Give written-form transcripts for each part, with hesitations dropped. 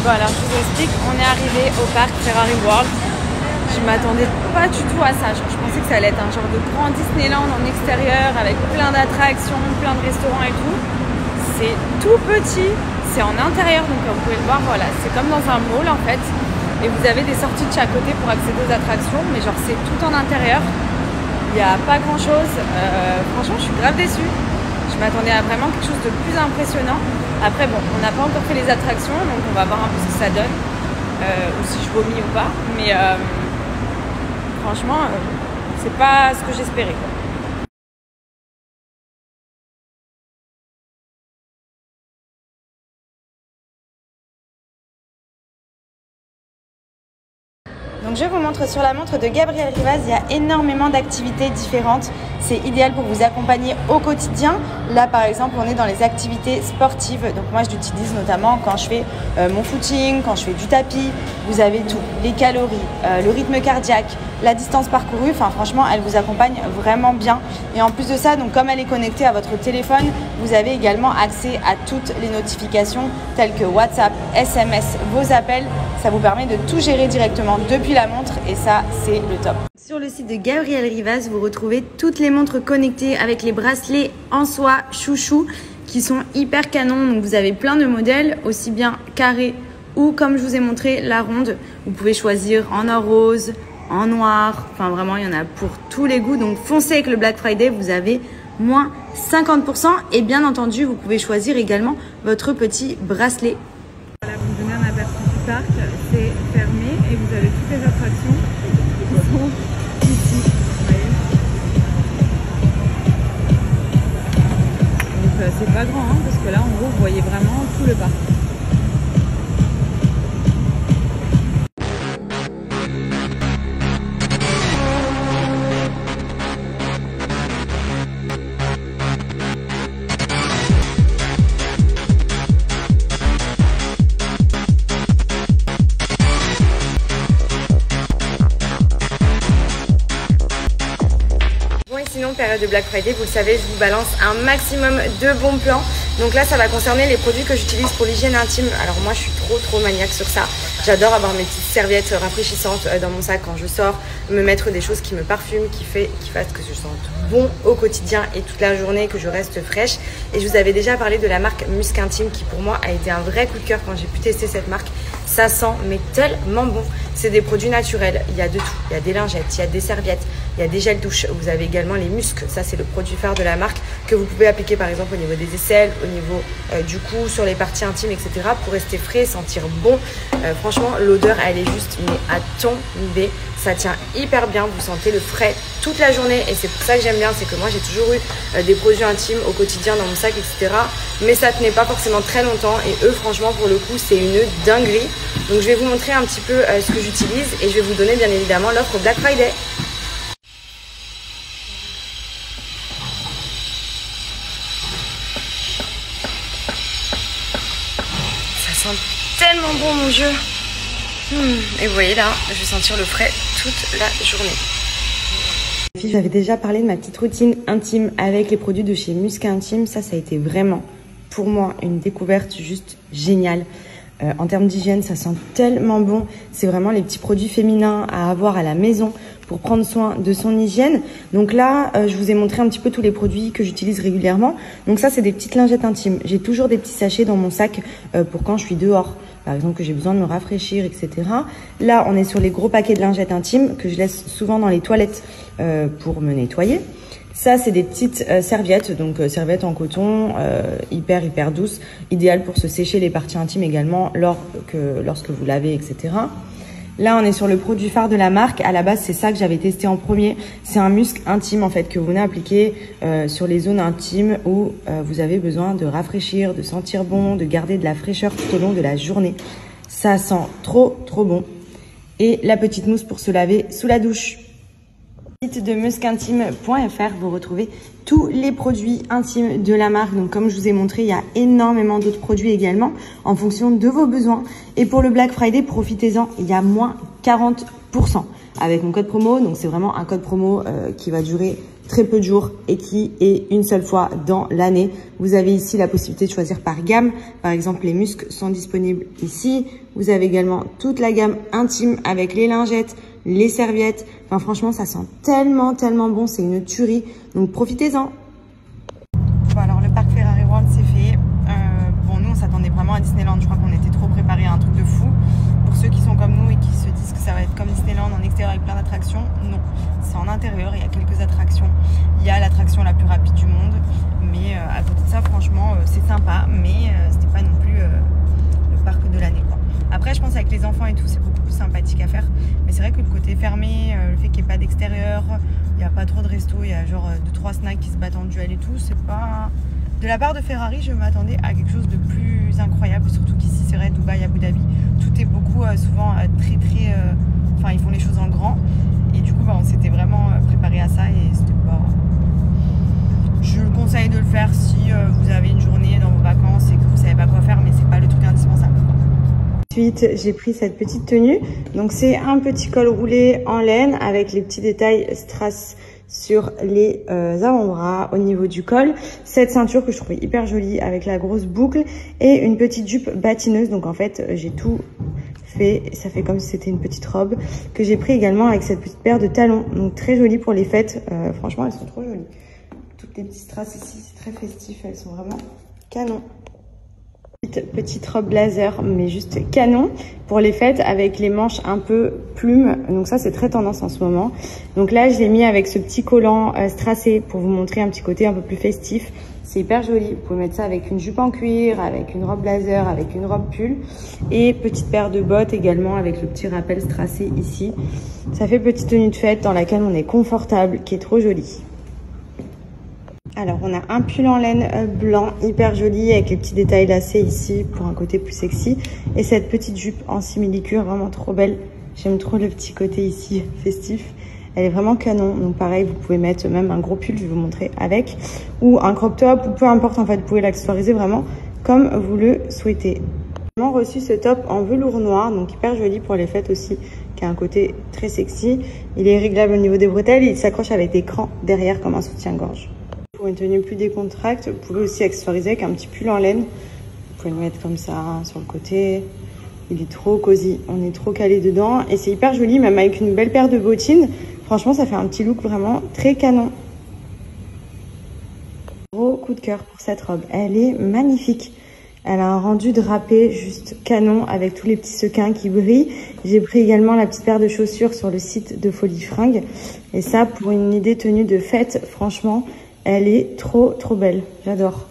Bon alors je vous explique, on est arrivé au parc Ferrari World. Je m'attendais pas du tout à ça, genre, je pensais que ça allait être un genre de grand Disneyland en extérieur avec plein d'attractions, plein de restaurants et tout. C'est tout petit, c'est en intérieur donc comme vous pouvez le voir, voilà, c'est comme dans un mall en fait. Et vous avez des sorties de chaque côté pour accéder aux attractions, mais genre c'est tout en intérieur. Il n'y a pas grand chose, franchement je suis grave déçue. Je m'attendais à vraiment quelque chose de plus impressionnant. Après bon, on n'a pas encore fait les attractions, donc on va voir un peu ce que ça donne, ou si je vomis ou pas. Mais franchement, c'est pas ce que j'espérais. Donc je vous montre sur la montre de Gabriel Rivaz, il y a énormément d'activités différentes. C'est idéal pour vous accompagner au quotidien. Là par exemple on est dans les activités sportives. Donc moi je l'utilise notamment quand je fais mon footing, quand je fais du tapis. Vous avez tout, les calories, le rythme cardiaque, la distance parcourue. Enfin franchement elle vous accompagne vraiment bien. Et en plus de ça, donc comme elle est connectée à votre téléphone, vous avez également accès à toutes les notifications telles que WhatsApp, SMS, vos appels. Ça vous permet de tout gérer directement depuis la montre et ça, c'est le top. Sur le site de Gabriel Rivaz, vous retrouvez toutes les montres connectées avec les bracelets en soie chouchou qui sont hyper canons. Donc vous avez plein de modèles, aussi bien carrés ou comme je vous ai montré, la ronde. Vous pouvez choisir en or rose, en noir. Enfin vraiment, il y en a pour tous les goûts. Donc foncez avec le Black Friday, vous avez moins 50%. Et bien entendu, vous pouvez choisir également votre petit bracelet. Voilà, vous me donnez un aperçu du parc, c'est fermé et vous avez toutes les attractions qui sont ici. Vous voyez. Donc c'est pas grand hein, parce que là en gros vous voyez vraiment tout le parc. Sinon, période de Black Friday, vous le savez, je vous balance un maximum de bons plans. Donc là, ça va concerner les produits que j'utilise pour l'hygiène intime. Alors moi, je suis trop maniaque sur ça. J'adore avoir mes petites serviettes rafraîchissantes dans mon sac quand je sors, me mettre des choses qui me parfument, qui fassent que je sente bon au quotidien et toute la journée, que je reste fraîche. Et je vous avais déjà parlé de la marque Musc Intime qui pour moi a été un vrai coup de cœur quand j'ai pu tester cette marque. Ça sent mais tellement bon. C'est des produits naturels, il y a de tout. Il y a des lingettes, il y a des serviettes, il y a des gels douche. Vous avez également les muscles, ça c'est le produit phare de la marque que vous pouvez appliquer par exemple au niveau des aisselles, au niveau du cou, sur les parties intimes, etc. pour rester frais, sentir bon. Franchement, l'odeur elle est juste mais à tomber. Ça tient hyper bien, vous sentez le frais toute la journée et c'est pour ça que j'aime bien, c'est que moi j'ai toujours eu des produits intimes au quotidien dans mon sac, etc. Mais ça tenait pas forcément très longtemps et eux franchement pour le coup c'est une dinguerie. Donc je vais vous montrer un petit peu ce que j'utilise et je vais vous donner bien évidemment l'offre Black Friday. Ça sent tellement bon mon Dieu. Et vous voyez là, je vais sentir le frais toute la journée. J'avais déjà parlé de ma petite routine intime avec les produits de chez Musc Intime. Ça a été vraiment pour moi une découverte juste géniale. En termes d'hygiène, ça sent tellement bon. C'est vraiment les petits produits féminins à avoir à la maison pour prendre soin de son hygiène. Donc là, je vous ai montré un petit peu tous les produits que j'utilise régulièrement. Donc ça, c'est des petites lingettes intimes. J'ai toujours des petits sachets dans mon sac pour quand je suis dehors. Par exemple, que j'ai besoin de me rafraîchir, etc. Là, on est sur les gros paquets de lingettes intimes que je laisse souvent dans les toilettes pour me nettoyer. Ça, c'est des petites serviettes, donc serviettes en coton, hyper douces, idéales pour se sécher les parties intimes également lorsque vous lavez, etc. Là, on est sur le produit phare de la marque. À la base, c'est ça que j'avais testé en premier. C'est un musc intime en fait que vous venez appliquer sur les zones intimes où vous avez besoin de rafraîchir, de sentir bon, de garder de la fraîcheur tout au long de la journée. Ça sent trop bon. Et la petite mousse pour se laver sous la douche. Site de muscintime.fr, vous retrouvez tous les produits intimes de la marque. Donc comme je vous ai montré, il y a énormément d'autres produits également en fonction de vos besoins. Et pour le Black Friday, profitez-en, il y a moins 40% avec mon code promo. Donc c'est vraiment un code promo qui va durer très peu de jours et qui est une seule fois dans l'année. Vous avez ici la possibilité de choisir par gamme. Par exemple, les muscles sont disponibles ici. Vous avez également toute la gamme intime avec les lingettes, les serviettes. Enfin, franchement, ça sent tellement, tellement bon. C'est une tuerie. Donc, profitez-en. Bon, alors, le parc Ferrari World, c'est fait. Bon, nous, on s'attendait vraiment à Disneyland. Je crois qu'on était trop préparés à un truc de fou. Pour ceux qui sont comme nous et qui se disent que ça va être comme Disneyland en extérieur avec plein d'attractions, non. C'est en intérieur, il y a quelques attractions. Il y a l'attraction la plus rapide du monde. Mais à côté de ça, franchement, c'est sympa. Mais c'était pas non plus le parc de l'année, quoi. Après, je pense avec les enfants et tout, c'est beaucoup plus sympathique à faire. Mais c'est vrai que le côté fermé, le fait qu'il n'y ait pas d'extérieur, il n'y a pas trop de resto, il y a genre 2-3 snacks qui se battent en duel et tout, c'est pas... De la part de Ferrari, je m'attendais à quelque chose de plus incroyable, surtout qu'ici, c'est vrai, Dubaï, Abu Dhabi, tout est beaucoup, souvent, très, très... Enfin, ils font les choses en grand. Et du coup, bah, on s'était vraiment préparé à ça et c'était pas... Je le conseille de le faire si vous avez une journée dans vos vacances et que vous savez pas quoi faire, mais c'est pas le truc indispensable. Ensuite, j'ai pris cette petite tenue. Donc, c'est un petit col roulé en laine avec les petits détails strass sur les avant-bras au niveau du col. Cette ceinture que je trouvais hyper jolie avec la grosse boucle et une petite jupe batineuse. Donc, en fait, j'ai tout fait. Ça fait comme si c'était une petite robe que j'ai pris également avec cette petite paire de talons. Donc, très jolie pour les fêtes. Franchement, elles sont trop jolies. Toutes les petites strass ici, c'est très festif. Elles sont vraiment canon. Petite robe blazer, mais juste canon pour les fêtes avec les manches un peu plumes. Donc ça, c'est très tendance en ce moment. Donc là, je l'ai mis avec ce petit collant strassé pour vous montrer un petit côté un peu plus festif. C'est hyper joli. Vous pouvez mettre ça avec une jupe en cuir, avec une robe blazer, avec une robe pull et petite paire de bottes également avec le petit rappel strassé ici. Ça fait petite tenue de fête dans laquelle on est confortable, qui est trop jolie. Alors, on a un pull en laine blanc, hyper joli, avec les petits détails lacés ici pour un côté plus sexy. Et cette petite jupe en simili-cuir, vraiment trop belle. J'aime trop le petit côté ici, festif. Elle est vraiment canon. Donc pareil, vous pouvez mettre même un gros pull, je vais vous montrer avec. Ou un crop top, ou peu importe, en fait, vous pouvez l'accessoiriser vraiment comme vous le souhaitez. J'ai reçu ce top en velours noir, donc hyper joli pour les fêtes aussi, qui a un côté très sexy. Il est réglable au niveau des bretelles, il s'accroche avec des crans derrière comme un soutien-gorge. Pour une tenue plus décontracte, vous pouvez aussi accessoiriser avec un petit pull en laine. Vous pouvez le mettre comme ça sur le côté. Il est trop cosy, on est trop calé dedans. Et c'est hyper joli, même avec une belle paire de bottines. Franchement, ça fait un petit look vraiment très canon. Gros coup de cœur pour cette robe. Elle est magnifique. Elle a un rendu drapé juste canon avec tous les petits sequins qui brillent. J'ai pris également la petite paire de chaussures sur le site de Folie Fringues. Et ça, pour une idée tenue de fête, franchement... Elle est trop, trop belle. J'adore.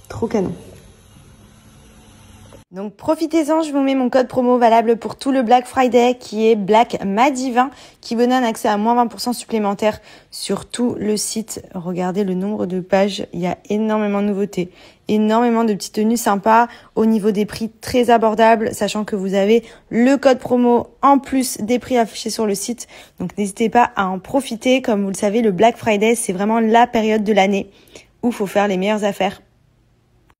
Trop canon. Donc, profitez-en. Je vous mets mon code promo valable pour tout le Black Friday qui est Black Madi20 qui vous donne accès à moins 20% supplémentaire sur tout le site. Regardez le nombre de pages. Il y a énormément de nouveautés. Énormément de petites tenues sympas au niveau des prix très abordables, sachant que vous avez le code promo en plus des prix affichés sur le site. Donc n'hésitez pas à en profiter. Comme vous le savez, le Black Friday, c'est vraiment la période de l'année où il faut faire les meilleures affaires.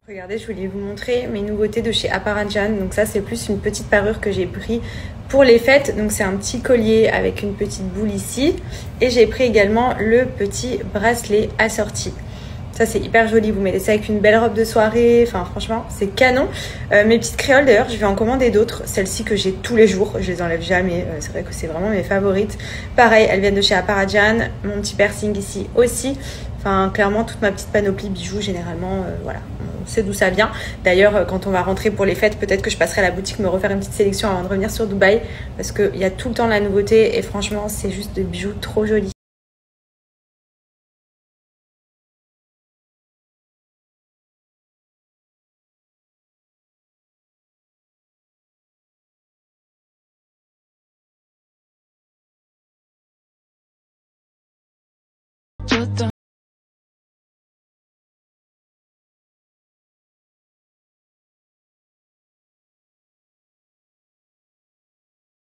Regardez, je voulais vous montrer mes nouveautés de chez Apparaggian. Donc ça, c'est plus une petite parure que j'ai pris pour les fêtes. Donc c'est un petit collier avec une petite boule ici. Et j'ai pris également le petit bracelet assorti. Ça, c'est hyper joli. Vous mettez ça avec une belle robe de soirée. Enfin, franchement, c'est canon. Mes petites créoles, d'ailleurs, je vais en commander d'autres. Celles-ci que j'ai tous les jours. Je les enlève jamais. C'est vrai que c'est vraiment mes favorites. Pareil, elles viennent de chez Apparaggian. Mon petit piercing ici aussi. Enfin, clairement, toute ma petite panoplie bijoux, généralement, voilà. On sait d'où ça vient. D'ailleurs, quand on va rentrer pour les fêtes, peut-être que je passerai à la boutique me refaire une petite sélection avant de revenir sur Dubaï. Parce qu'il y a tout le temps de la nouveauté. Et franchement, c'est juste des bijoux trop jolis.